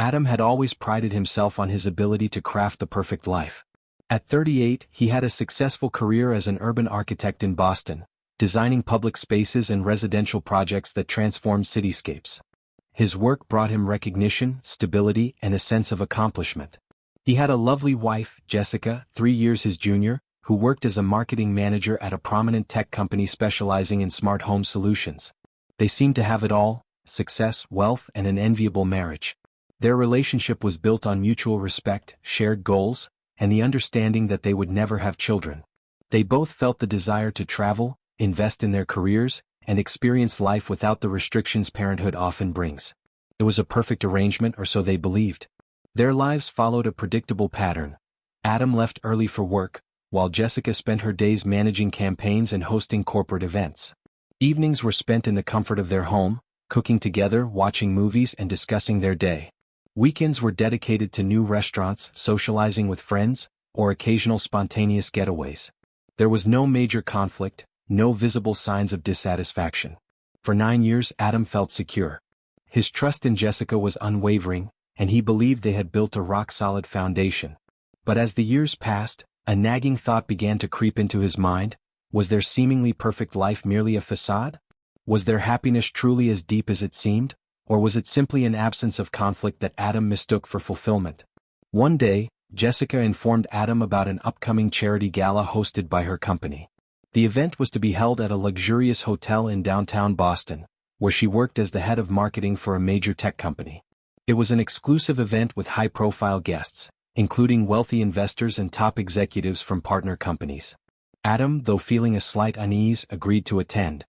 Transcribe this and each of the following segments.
Adam had always prided himself on his ability to craft the perfect life. At 38, he had a successful career as an urban architect in Boston, designing public spaces and residential projects that transformed cityscapes. His work brought him recognition, stability, and a sense of accomplishment. He had a lovely wife, Jessica, 3 years his junior, who worked as a marketing manager at a prominent tech company specializing in smart home solutions. They seemed to have it all: success, wealth, and an enviable marriage. Their relationship was built on mutual respect, shared goals, and the understanding that they would never have children. They both felt the desire to travel, invest in their careers, and experience life without the restrictions parenthood often brings. It was a perfect arrangement, or so they believed. Their lives followed a predictable pattern. Adam left early for work, while Jessica spent her days managing campaigns and hosting corporate events. Evenings were spent in the comfort of their home, cooking together, watching movies, and discussing their day. Weekends were dedicated to new restaurants, socializing with friends, or occasional spontaneous getaways. There was no major conflict, no visible signs of dissatisfaction. For 9 years, Adam felt secure. His trust in Jessica was unwavering, and he believed they had built a rock-solid foundation. But as the years passed, a nagging thought began to creep into his mind. Was their seemingly perfect life merely a facade? Was their happiness truly as deep as it seemed? Or was it simply an absence of conflict that Adam mistook for fulfillment? One day, Jessica informed Adam about an upcoming charity gala hosted by her company. The event was to be held at a luxurious hotel in downtown Boston, where she worked as the head of marketing for a major tech company. It was an exclusive event with high-profile guests, including wealthy investors and top executives from partner companies. Adam, though feeling a slight unease, agreed to attend.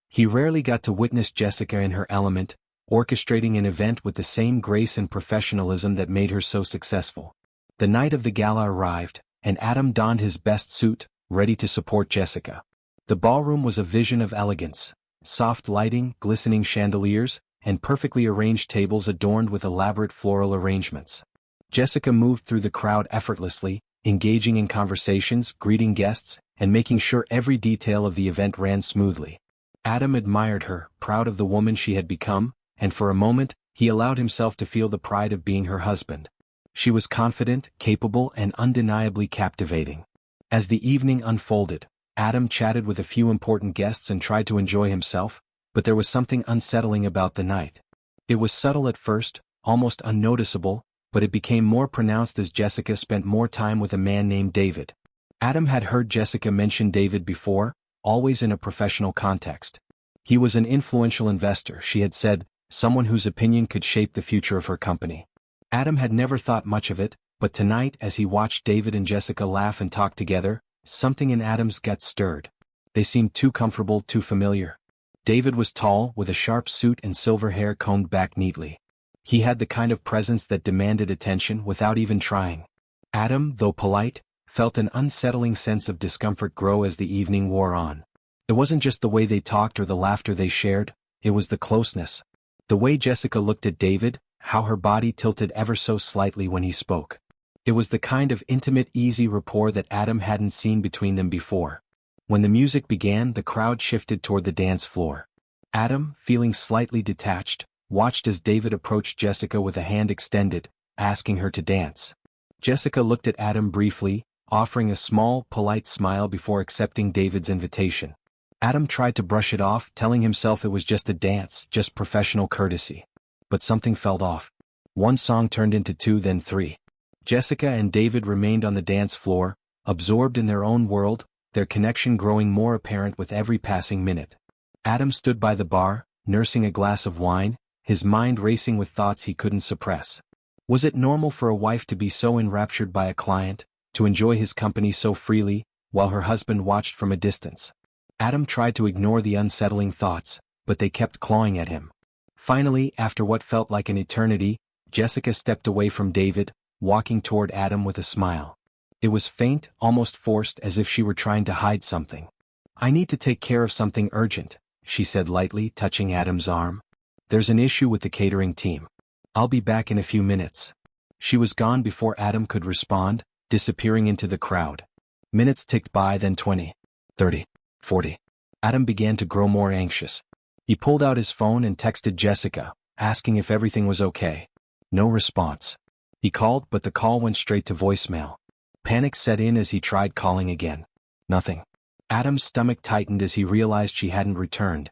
He rarely got to witness Jessica in her element, orchestrating an event with the same grace and professionalism that made her so successful. The night of the gala arrived, and Adam donned his best suit, ready to support Jessica. The ballroom was a vision of elegance: soft lighting, glistening chandeliers, and perfectly arranged tables adorned with elaborate floral arrangements. Jessica moved through the crowd effortlessly, engaging in conversations, greeting guests, and making sure every detail of the event ran smoothly. Adam admired her, proud of the woman she had become, and for a moment, he allowed himself to feel the pride of being her husband. She was confident, capable, and undeniably captivating. As the evening unfolded, Adam chatted with a few important guests and tried to enjoy himself, but there was something unsettling about the night. It was subtle at first, almost unnoticeable, but it became more pronounced as Jessica spent more time with a man named David. Adam had heard Jessica mention David before, always in a professional context. He was an influential investor, she had said, someone whose opinion could shape the future of her company. Adam had never thought much of it, but tonight, as he watched David and Jessica laugh and talk together, something in Adam's gut stirred. They seemed too comfortable, too familiar. David was tall, with a sharp suit and silver hair combed back neatly. He had the kind of presence that demanded attention without even trying. Adam, though polite, felt an unsettling sense of discomfort grow as the evening wore on. It wasn't just the way they talked or the laughter they shared, it was the closeness. The way Jessica looked at David, how her body tilted ever so slightly when he spoke. It was the kind of intimate, easy rapport that Adam hadn't seen between them before. When the music began, the crowd shifted toward the dance floor. Adam, feeling slightly detached, watched as David approached Jessica with a hand extended, asking her to dance. Jessica looked at Adam briefly, offering a small, polite smile before accepting David's invitation. Adam tried to brush it off, telling himself it was just a dance, just professional courtesy. But something felt off. One song turned into 2, then 3. Jessica and David remained on the dance floor, absorbed in their own world, their connection growing more apparent with every passing minute. Adam stood by the bar, nursing a glass of wine, his mind racing with thoughts he couldn't suppress. Was it normal for a wife to be so enraptured by a client, to enjoy his company so freely, while her husband watched from a distance? Adam tried to ignore the unsettling thoughts, but they kept clawing at him. Finally, after what felt like an eternity, Jessica stepped away from David, walking toward Adam with a smile. It was faint, almost forced, as if she were trying to hide something. "I need to take care of something urgent," she said lightly, touching Adam's arm. "There's an issue with the catering team. I'll be back in a few minutes." She was gone before Adam could respond, disappearing into the crowd. Minutes ticked by, then 20, 30, 40. Adam began to grow more anxious. He pulled out his phone and texted Jessica, asking if everything was okay. No response. He called, but the call went straight to voicemail. Panic set in as he tried calling again. Nothing. Adam's stomach tightened as he realized she hadn't returned.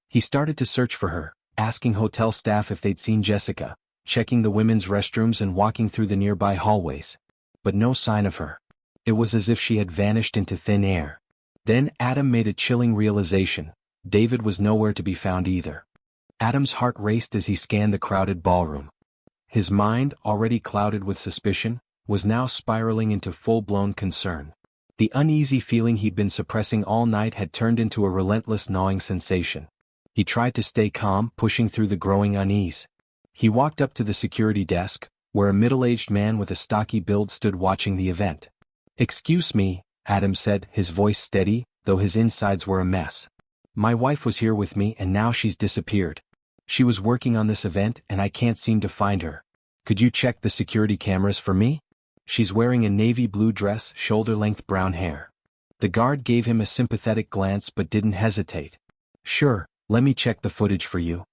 He started to search for her, asking hotel staff if they'd seen Jessica, checking the women's restrooms and walking through the nearby hallways. But no sign of her. It was as if she had vanished into thin air. Then Adam made a chilling realization. David was nowhere to be found either. Adam's heart raced as he scanned the crowded ballroom. His mind, already clouded with suspicion, was now spiraling into full-blown concern. The uneasy feeling he'd been suppressing all night had turned into a relentless gnawing sensation. He tried to stay calm, pushing through the growing unease. He walked up to the security desk, where a middle-aged man with a stocky build stood watching the event. "Excuse me," Adam said, his voice steady, though his insides were a mess. "My wife was here with me and now she's disappeared. She was working on this event and I can't seem to find her. Could you check the security cameras for me? She's wearing a navy blue dress, shoulder-length brown hair." The guard gave him a sympathetic glance but didn't hesitate. "Sure, let me check the footage for you."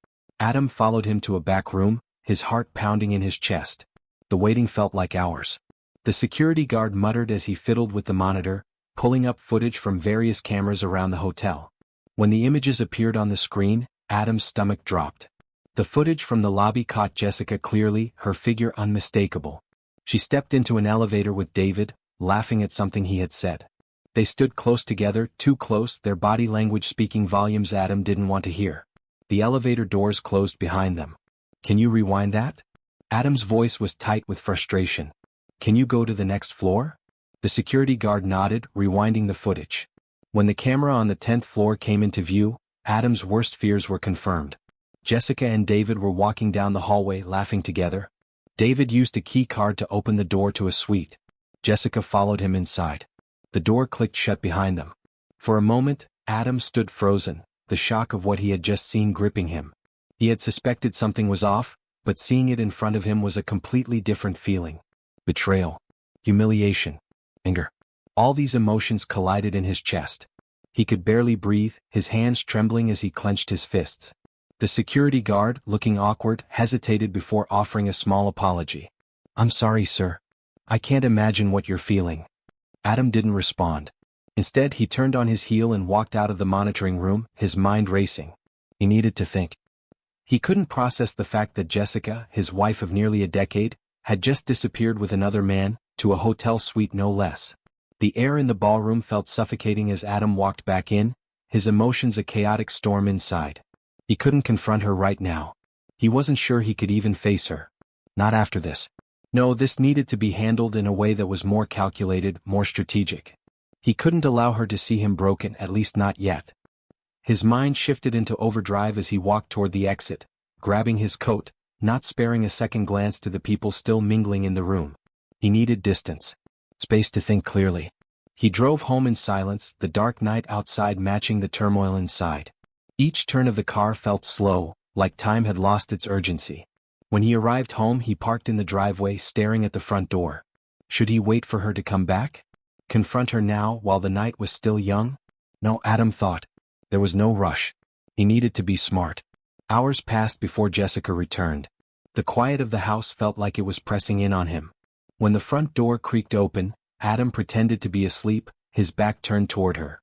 Adam followed him to a back room, his heart pounding in his chest. The waiting felt like hours. The security guard muttered as he fiddled with the monitor, pulling up footage from various cameras around the hotel. When the images appeared on the screen, Adam's stomach dropped. The footage from the lobby caught Jessica clearly, her figure unmistakable. She stepped into an elevator with David, laughing at something he had said. They stood close together, too close, their body language speaking volumes Adam didn't want to hear. The elevator doors closed behind them. "Can you rewind that?" Adam's voice was tight with frustration. "Can you go to the next floor?" The security guard nodded, rewinding the footage. When the camera on the 10th floor came into view, Adam's worst fears were confirmed. Jessica and David were walking down the hallway laughing together. David used a key card to open the door to a suite. Jessica followed him inside. The door clicked shut behind them. For a moment, Adam stood frozen, the shock of what he had just seen gripping him. He had suspected something was off, but seeing it in front of him was a completely different feeling. Betrayal, humiliation, anger. All these emotions collided in his chest. He could barely breathe, his hands trembling as he clenched his fists. The security guard, looking awkward, hesitated before offering a small apology. "I'm sorry, sir. I can't imagine what you're feeling." Adam didn't respond. Instead, he turned on his heel and walked out of the monitoring room, his mind racing. He needed to think. He couldn't process the fact that Jessica, his wife of nearly a decade, had just disappeared with another man, to a hotel suite no less. The air in the ballroom felt suffocating as Adam walked back in, his emotions a chaotic storm inside. He couldn't confront her right now. He wasn't sure he could even face her. Not after this. No, this needed to be handled in a way that was more calculated, more strategic. He couldn't allow her to see him broken, at least not yet. His mind shifted into overdrive as he walked toward the exit, grabbing his coat, not sparing a second glance to the people still mingling in the room. He needed distance. Space to think clearly. He drove home in silence, the dark night outside matching the turmoil inside. Each turn of the car felt slow, like time had lost its urgency. When he arrived home, he parked in the driveway, staring at the front door. Should he wait for her to come back? Confront her now, while the night was still young? No, Adam thought. There was no rush. He needed to be smart. Hours passed before Jessica returned. The quiet of the house felt like it was pressing in on him. When the front door creaked open, Adam pretended to be asleep, his back turned toward her.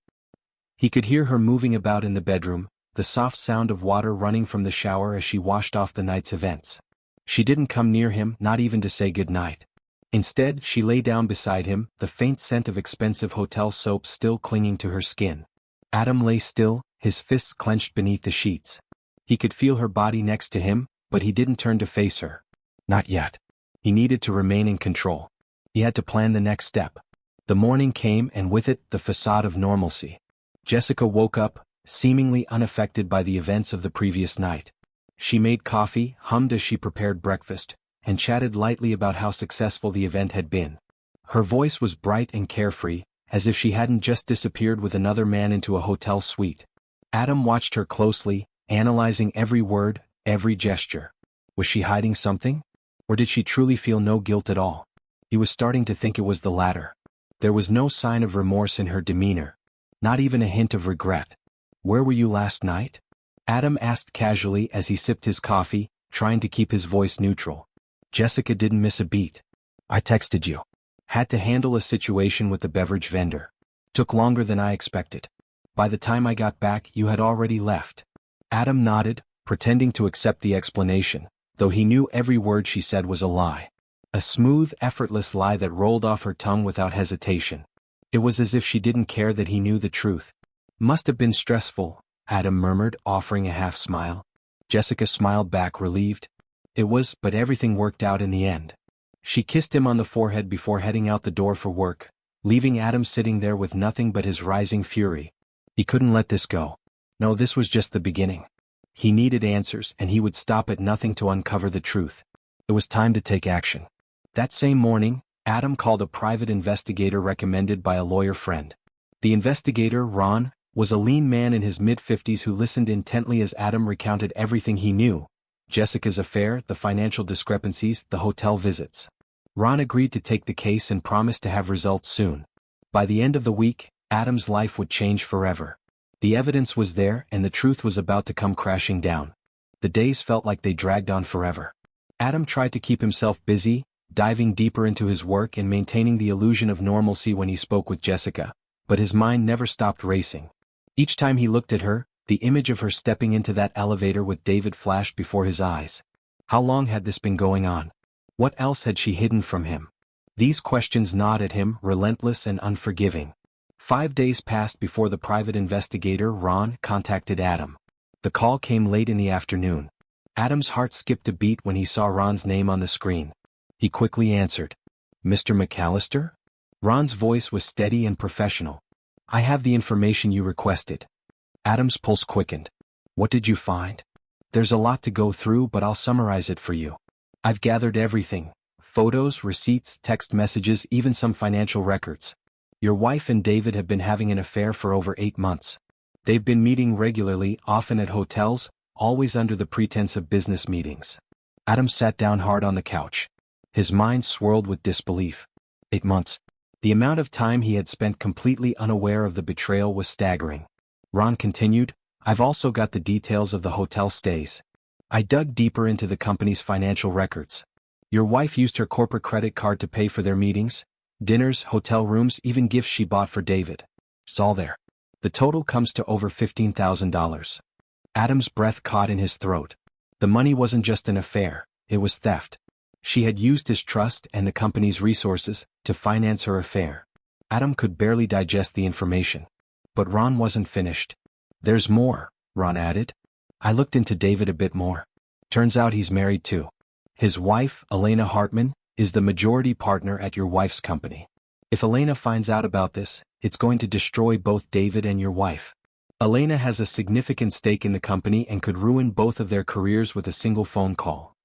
He could hear her moving about in the bedroom, the soft sound of water running from the shower as she washed off the night's events. She didn't come near him, not even to say goodnight. Instead, she lay down beside him, the faint scent of expensive hotel soap still clinging to her skin. Adam lay still, his fists clenched beneath the sheets. He could feel her body next to him, but he didn't turn to face her. Not yet. He needed to remain in control. He had to plan the next step. The morning came and with it, the facade of normalcy. Jessica woke up, seemingly unaffected by the events of the previous night. She made coffee, hummed as she prepared breakfast, and chatted lightly about how successful the event had been. Her voice was bright and carefree, as if she hadn't just disappeared with another man into a hotel suite. Adam watched her closely, analyzing every word, every gesture. Was she hiding something? Or did she truly feel no guilt at all? He was starting to think it was the latter. There was no sign of remorse in her demeanor. Not even a hint of regret. "Where were you last night?" Adam asked casually as he sipped his coffee, trying to keep his voice neutral. Jessica didn't miss a beat. I texted you. Had to handle a situation with the beverage vendor. Took longer than I expected. By the time I got back, you had already left. Adam nodded, pretending to accept the explanation, though he knew every word she said was a lie. A smooth, effortless lie that rolled off her tongue without hesitation. It was as if she didn't care that he knew the truth. Must have been stressful, Adam murmured, offering a half smile. Jessica smiled back, relieved. It was, but everything worked out in the end. She kissed him on the forehead before heading out the door for work, leaving Adam sitting there with nothing but his rising fury. He couldn't let this go. No, this was just the beginning. He needed answers, and he would stop at nothing to uncover the truth. It was time to take action. That same morning, Adam called a private investigator recommended by a lawyer friend. The investigator, Ron, was a lean man in his mid-50s who listened intently as Adam recounted everything he knew: Jessica's affair, the financial discrepancies, the hotel visits. Ron agreed to take the case and promised to have results soon. By the end of the week, Adam's life would change forever. The evidence was there, and the truth was about to come crashing down. The days felt like they dragged on forever. Adam tried to keep himself busy, diving deeper into his work and maintaining the illusion of normalcy when he spoke with Jessica, but his mind never stopped racing. Each time he looked at her, the image of her stepping into that elevator with David flashed before his eyes. How long had this been going on? What else had she hidden from him? These questions gnawed at him, relentless and unforgiving. 5 days passed before the private investigator, Ron, contacted Adam. The call came late in the afternoon. Adam's heart skipped a beat when he saw Ron's name on the screen. He quickly answered. Mr. McAllister? Ron's voice was steady and professional. I have the information you requested. Adam's pulse quickened. What did you find? There's a lot to go through, but I'll summarize it for you. I've gathered everything. Photos, receipts, text messages, even some financial records. Your wife and David have been having an affair for over 8 months. They've been meeting regularly, often at hotels, always under the pretense of business meetings. Adam sat down hard on the couch. His mind swirled with disbelief. 8 months. The amount of time he had spent completely unaware of the betrayal was staggering. Ron continued, I've also got the details of the hotel stays. I dug deeper into the company's financial records. Your wife used her corporate credit card to pay for their meetings, dinners, hotel rooms, even gifts she bought for David. It's all there. The total comes to over $15,000. Adam's breath caught in his throat. The money wasn't just an affair, it was theft. She had used his trust and the company's resources to finance her affair. Adam could barely digest the information. But Ron wasn't finished. There's more, Ron added. I looked into David a bit more. Turns out he's married too. His wife, Elena Hartman, is the majority partner at your wife's company. If Elena finds out about this, it's going to destroy both David and your wife. Elena has a significant stake in the company and could ruin both of their careers with a single phone call.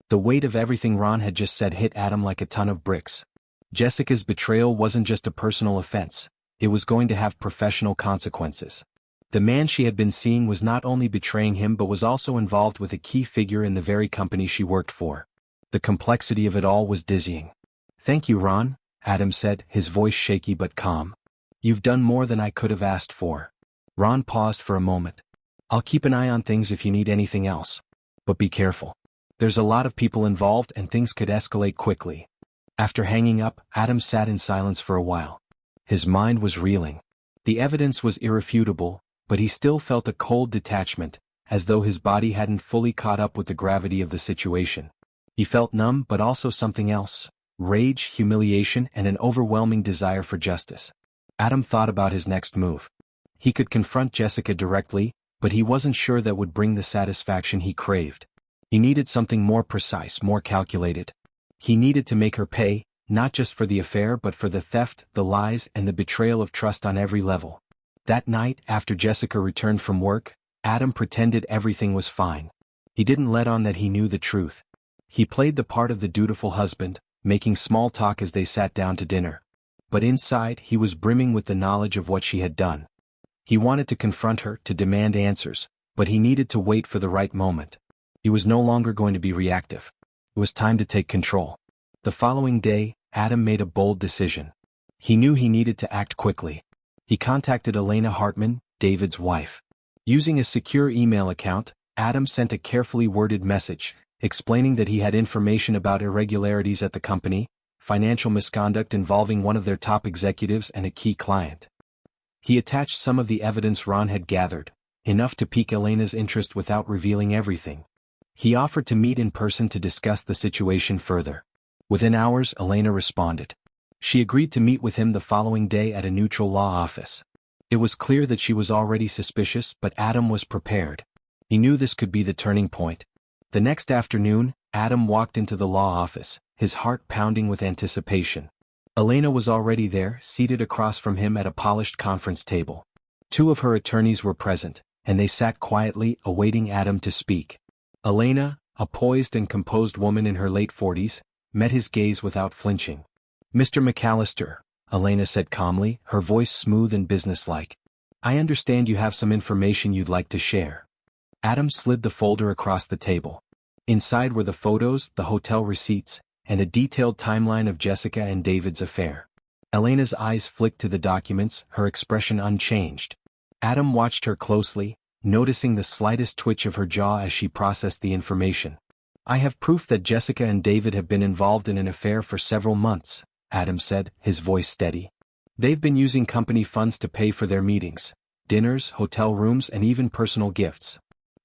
The weight of everything Ron had just said hit Adam like a ton of bricks. Jessica's betrayal wasn't just a personal offense, it was going to have professional consequences. The man she had been seeing was not only betraying him but was also involved with a key figure in the very company she worked for. The complexity of it all was dizzying. Thank you, Ron, Adam said, his voice shaky but calm. You've done more than I could have asked for. Ron paused for a moment. I'll keep an eye on things if you need anything else. But be careful. There's a lot of people involved and things could escalate quickly. After hanging up, Adam sat in silence for a while. His mind was reeling. The evidence was irrefutable, but he still felt a cold detachment, as though his body hadn't fully caught up with the gravity of the situation. He felt numb but also something else: rage, humiliation, and an overwhelming desire for justice. Adam thought about his next move. He could confront Jessica directly, but he wasn't sure that would bring the satisfaction he craved. He needed something more precise, more calculated. He needed to make her pay, not just for the affair but for the theft, the lies, and the betrayal of trust on every level. That night, after Jessica returned from work, Adam pretended everything was fine. He didn't let on that he knew the truth. He played the part of the dutiful husband, making small talk as they sat down to dinner. But inside, he was brimming with the knowledge of what she had done. He wanted to confront her, to demand answers, but he needed to wait for the right moment. He was no longer going to be reactive. It was time to take control. The following day, Adam made a bold decision. He knew he needed to act quickly. He contacted Elena Hartman, David's wife. Using a secure email account, Adam sent a carefully worded message, explaining that he had information about irregularities at the company, financial misconduct involving one of their top executives and a key client. He attached some of the evidence Ron had gathered, enough to pique Elena's interest without revealing everything. He offered to meet in person to discuss the situation further. Within hours, Elena responded. She agreed to meet with him the following day at a neutral law office. It was clear that she was already suspicious, but Adam was prepared. He knew this could be the turning point. The next afternoon, Adam walked into the law office, his heart pounding with anticipation. Elena was already there, seated across from him at a polished conference table. Two of her attorneys were present, and they sat quietly, awaiting Adam to speak. Elena, a poised and composed woman in her late 40s, met his gaze without flinching. "Mr. McAllister," Elena said calmly, her voice smooth and businesslike. "I understand you have some information you'd like to share." Adam slid the folder across the table. Inside were the photos, the hotel receipts, and a detailed timeline of Jessica and David's affair. Elena's eyes flicked to the documents, her expression unchanged. Adam watched her closely, noticing the slightest twitch of her jaw as she processed the information. "I have proof that Jessica and David have been involved in an affair for several months," Adam said, his voice steady. "They've been using company funds to pay for their meetings, dinners, hotel rooms, and even personal gifts."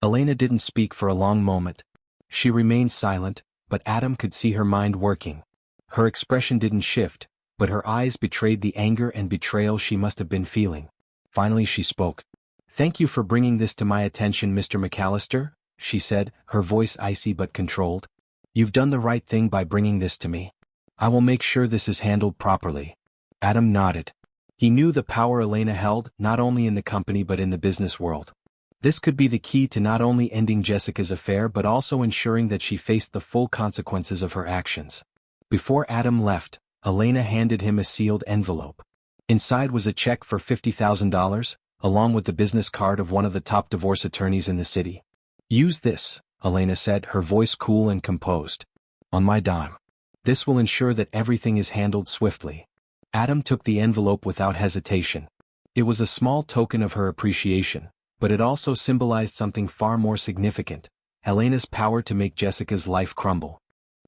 Elena didn't speak for a long moment. She remained silent, but Adam could see her mind working. Her expression didn't shift, but her eyes betrayed the anger and betrayal she must have been feeling. Finally she spoke. "Thank you for bringing this to my attention, Mr. McAllister," she said, her voice icy but controlled. "You've done the right thing by bringing this to me. I will make sure this is handled properly." Adam nodded. He knew the power Elena held, not only in the company but in the business world. This could be the key to not only ending Jessica's affair but also ensuring that she faced the full consequences of her actions. Before Adam left, Elena handed him a sealed envelope. Inside was a check for $50,000, along with the business card of one of the top divorce attorneys in the city. "Use this," Elena said, her voice cool and composed. "On my dime. This will ensure that everything is handled swiftly." Adam took the envelope without hesitation. It was a small token of her appreciation, but it also symbolized something far more significant: Elena's power to make Jessica's life crumble.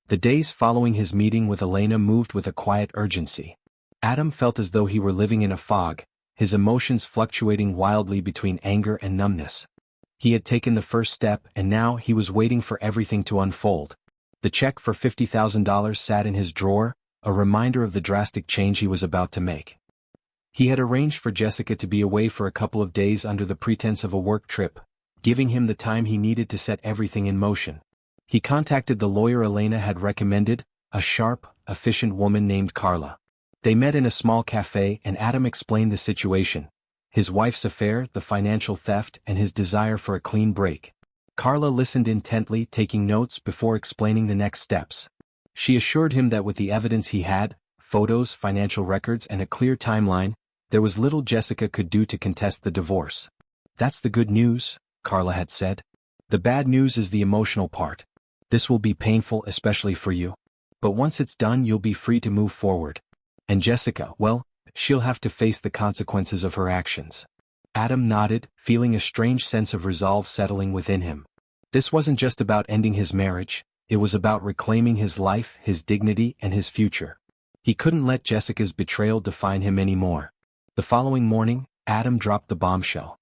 The days following his meeting with Elena moved with a quiet urgency. Adam felt as though he were living in a fog, his emotions fluctuating wildly between anger and numbness. He had taken the first step, and now he was waiting for everything to unfold. The check for $50,000 sat in his drawer, a reminder of the drastic change he was about to make. He had arranged for Jessica to be away for a couple of days under the pretense of a work trip, giving him the time he needed to set everything in motion. He contacted the lawyer Elena had recommended, a sharp, efficient woman named Carla. They met in a small cafe and Adam explained the situation: his wife's affair, the financial theft, and his desire for a clean break. Carla listened intently, taking notes before explaining the next steps. She assured him that with the evidence he had, photos, financial records, and a clear timeline, there was little Jessica could do to contest the divorce. "That's the good news," Carla had said. "The bad news is the emotional part. This will be painful, especially for you. But once it's done, you'll be free to move forward. And Jessica, well, she'll have to face the consequences of her actions." Adam nodded, feeling a strange sense of resolve settling within him. This wasn't just about ending his marriage, it was about reclaiming his life, his dignity, and his future. He couldn't let Jessica's betrayal define him anymore. The following morning, Adam dropped the bombshell.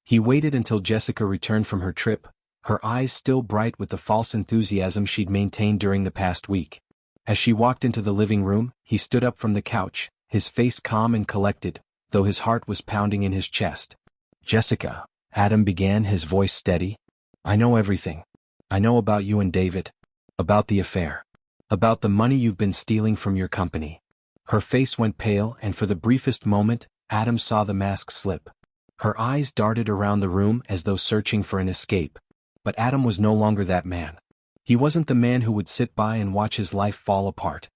He waited until Jessica returned from her trip, her eyes still bright with the false enthusiasm she'd maintained during the past week. As she walked into the living room, he stood up from the couch, his face calm and collected, though his heart was pounding in his chest. "Jessica," Adam began, his voice steady, "I know everything. I know about you and David. About the affair. About the money you've been stealing from your company." Her face went pale, and for the briefest moment, Adam saw the mask slip. Her eyes darted around the room as though searching for an escape. But Adam was no longer that man. He wasn't the man who would sit by and watch his life fall apart.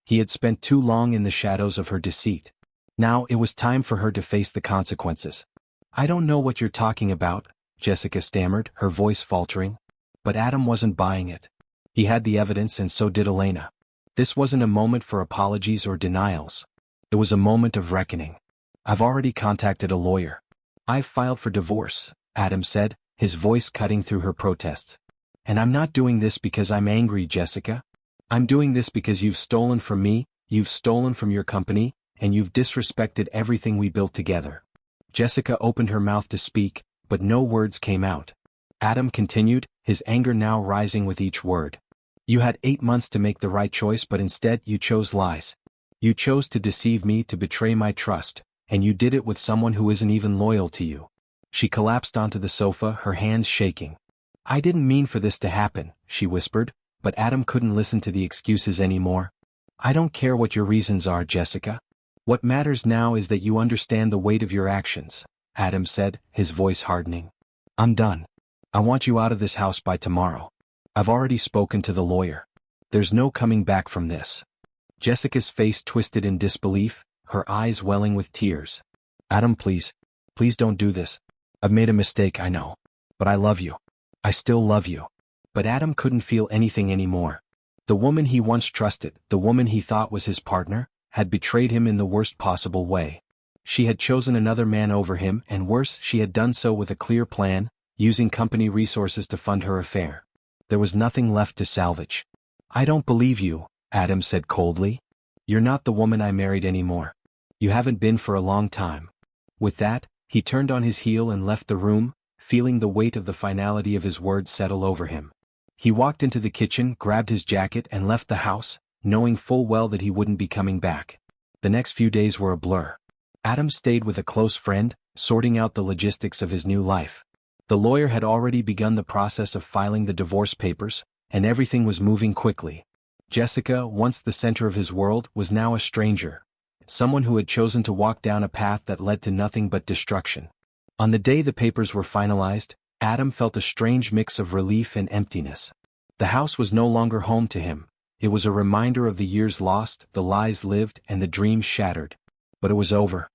He had spent too long in the shadows of her deceit. Now it was time for her to face the consequences. "I don't know what you're talking about," Jessica stammered, her voice faltering. But Adam wasn't buying it. He had the evidence, and so did Elena. This wasn't a moment for apologies or denials. It was a moment of reckoning. "I've already contacted a lawyer. I've filed for divorce," Adam said, his voice cutting through her protests. And I'm not doing this because I'm angry, Jessica. I'm doing this because you've stolen from me, you've stolen from your company, and you've disrespected everything we built together. Jessica opened her mouth to speak, but no words came out. Adam continued, his anger now rising with each word. You had 8 months to make the right choice, but instead you chose lies. You chose to deceive me, to betray my trust, and you did it with someone who isn't even loyal to you. She collapsed onto the sofa, her hands shaking. I didn't mean for this to happen, she whispered, but Adam couldn't listen to the excuses anymore. I don't care what your reasons are, Jessica. What matters now is that you understand the weight of your actions, Adam said, his voice hardening. I'm done. I want you out of this house by tomorrow. I've already spoken to the lawyer. There's no coming back from this. Jessica's face twisted in disbelief, her eyes welling with tears. Adam, please don't do this. I've made a mistake, I know. But I love you. I still love you. But Adam couldn't feel anything anymore. The woman he once trusted, the woman he thought was his partner, had betrayed him in the worst possible way. She had chosen another man over him, and worse, she had done so with a clear plan, using company resources to fund her affair. There was nothing left to salvage. I don't believe you, Adam said coldly. You're not the woman I married anymore. You haven't been for a long time. With that, he turned on his heel and left the room, feeling the weight of the finality of his words settle over him. He walked into the kitchen, grabbed his jacket and left the house, knowing full well that he wouldn't be coming back. The next few days were a blur. Adam stayed with a close friend, sorting out the logistics of his new life. The lawyer had already begun the process of filing the divorce papers, and everything was moving quickly. Jessica, once the center of his world, was now a stranger. Someone who had chosen to walk down a path that led to nothing but destruction. On the day the papers were finalized, Adam felt a strange mix of relief and emptiness. The house was no longer home to him. It was a reminder of the years lost, the lies lived, and the dreams shattered. But it was over.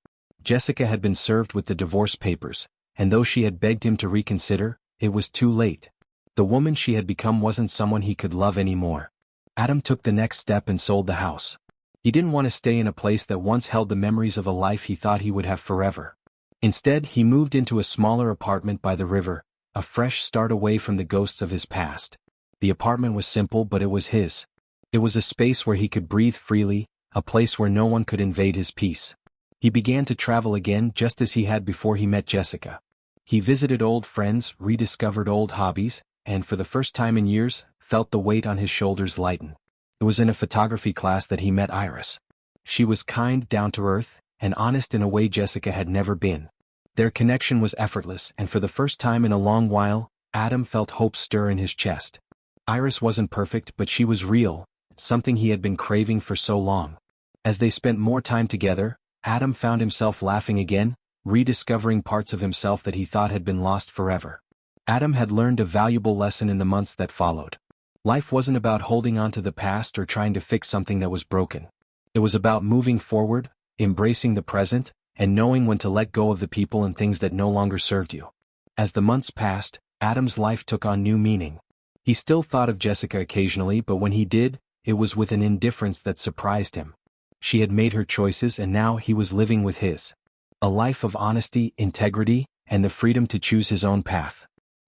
Jessica had been served with the divorce papers, and though she had begged him to reconsider, it was too late. The woman she had become wasn't someone he could love anymore. Adam took the next step and sold the house. He didn't want to stay in a place that once held the memories of a life he thought he would have forever. Instead, he moved into a smaller apartment by the river, a fresh start away from the ghosts of his past. The apartment was simple, but it was his. It was a space where he could breathe freely, a place where no one could invade his peace. He began to travel again just as he had before he met Jessica. He visited old friends, rediscovered old hobbies, and for the first time in years, felt the weight on his shoulders lighten. It was in a photography class that he met Iris. She was kind, down to earth, and honest in a way Jessica had never been. Their connection was effortless, and for the first time in a long while, Adam felt hope stir in his chest. Iris wasn't perfect, but she was real, something he had been craving for so long. As they spent more time together, Adam found himself laughing again, rediscovering parts of himself that he thought had been lost forever. Adam had learned a valuable lesson in the months that followed. Life wasn't about holding on to the past or trying to fix something that was broken. It was about moving forward, embracing the present, and knowing when to let go of the people and things that no longer served you. As the months passed, Adam's life took on new meaning. He still thought of Jessica occasionally, but when he did, it was with an indifference that surprised him. She had made her choices and now he was living with his. A life of honesty, integrity, and the freedom to choose his own path.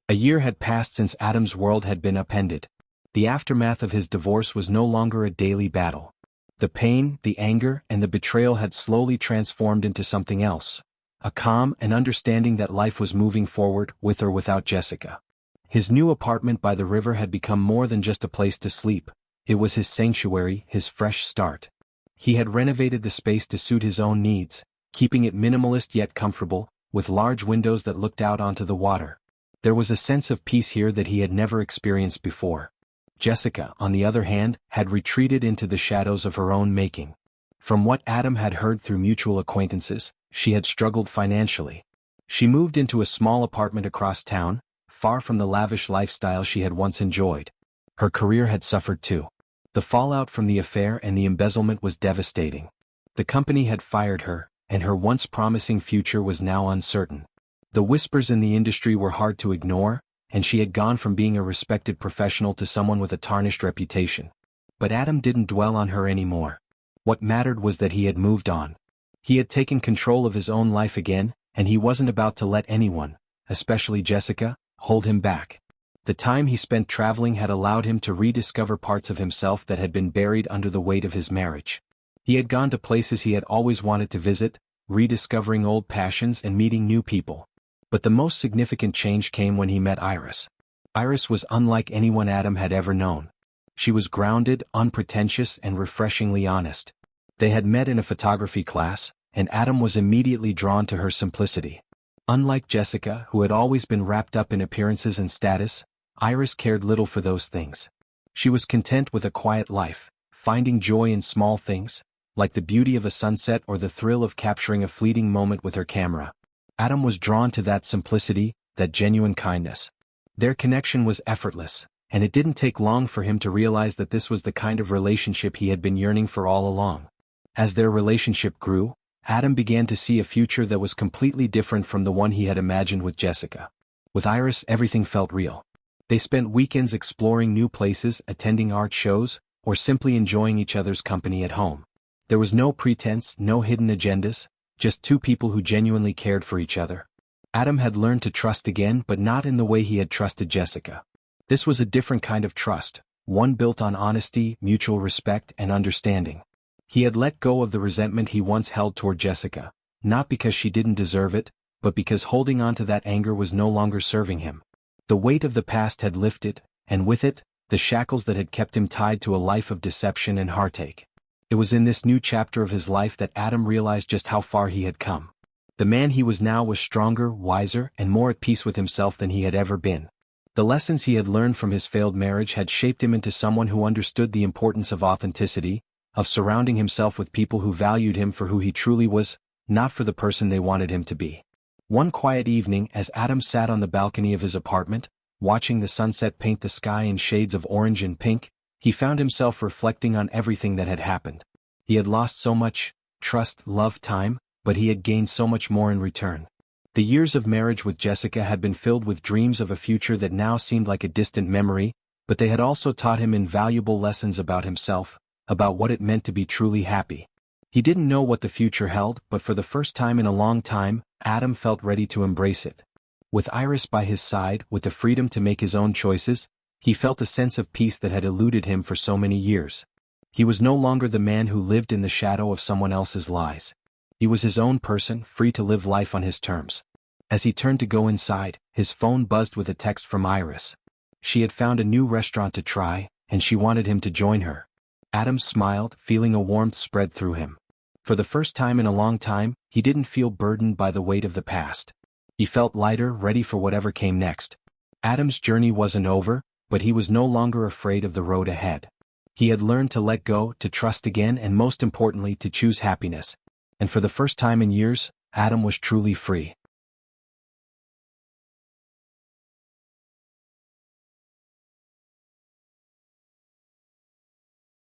A year had passed since Adam's world had been upended. The aftermath of his divorce was no longer a daily battle. The pain, the anger, and the betrayal had slowly transformed into something else. A calm and understanding that life was moving forward, with or without Jessica. His new apartment by the river had become more than just a place to sleep. It was his sanctuary, his fresh start. He had renovated the space to suit his own needs, keeping it minimalist yet comfortable, with large windows that looked out onto the water. There was a sense of peace here that he had never experienced before. Jessica, on the other hand, had retreated into the shadows of her own making. From what Adam had heard through mutual acquaintances, she had struggled financially. She moved into a small apartment across town, far from the lavish lifestyle she had once enjoyed. Her career had suffered too. The fallout from the affair and the embezzlement was devastating. The company had fired her, and her once promising future was now uncertain. The whispers in the industry were hard to ignore, and she had gone from being a respected professional to someone with a tarnished reputation. But Adam didn't dwell on her anymore. What mattered was that he had moved on. He had taken control of his own life again, and he wasn't about to let anyone, especially Jessica, hold him back. The time he spent traveling had allowed him to rediscover parts of himself that had been buried under the weight of his marriage. He had gone to places he had always wanted to visit, rediscovering old passions and meeting new people. But the most significant change came when he met Iris. Iris was unlike anyone Adam had ever known. She was grounded, unpretentious, and refreshingly honest. They had met in a photography class, and Adam was immediately drawn to her simplicity. Unlike Jessica, who had always been wrapped up in appearances and status, Iris cared little for those things. She was content with a quiet life, finding joy in small things, like the beauty of a sunset or the thrill of capturing a fleeting moment with her camera. Adam was drawn to that simplicity, that genuine kindness. Their connection was effortless, and it didn't take long for him to realize that this was the kind of relationship he had been yearning for all along. As their relationship grew, Adam began to see a future that was completely different from the one he had imagined with Jessica. With Iris, everything felt real. They spent weekends exploring new places, attending art shows, or simply enjoying each other's company at home. There was no pretense, no hidden agendas, just two people who genuinely cared for each other. Adam had learned to trust again, but not in the way he had trusted Jessica. This was a different kind of trust, one built on honesty, mutual respect, and understanding. He had let go of the resentment he once held toward Jessica, not because she didn't deserve it, but because holding on to that anger was no longer serving him. The weight of the past had lifted, and with it, the shackles that had kept him tied to a life of deception and heartache. It was in this new chapter of his life that Adam realized just how far he had come. The man he was now was stronger, wiser, and more at peace with himself than he had ever been. The lessons he had learned from his failed marriage had shaped him into someone who understood the importance of authenticity, of surrounding himself with people who valued him for who he truly was, not for the person they wanted him to be. One quiet evening, as Adam sat on the balcony of his apartment, watching the sunset paint the sky in shades of orange and pink, he found himself reflecting on everything that had happened. He had lost so much: trust, love, time, but he had gained so much more in return. The years of marriage with Jessica had been filled with dreams of a future that now seemed like a distant memory, but they had also taught him invaluable lessons about himself, about what it meant to be truly happy. He didn't know what the future held, but for the first time in a long time, Adam felt ready to embrace it. With Iris by his side, with the freedom to make his own choices, he felt a sense of peace that had eluded him for so many years. He was no longer the man who lived in the shadow of someone else's lies. He was his own person, free to live life on his terms. As he turned to go inside, his phone buzzed with a text from Iris. She had found a new restaurant to try, and she wanted him to join her. Adam smiled, feeling a warmth spread through him. For the first time in a long time, he didn't feel burdened by the weight of the past. He felt lighter, ready for whatever came next. Adam's journey wasn't over, but he was no longer afraid of the road ahead. He had learned to let go, to trust again, and most importantly to choose happiness. And for the first time in years, Adam was truly free.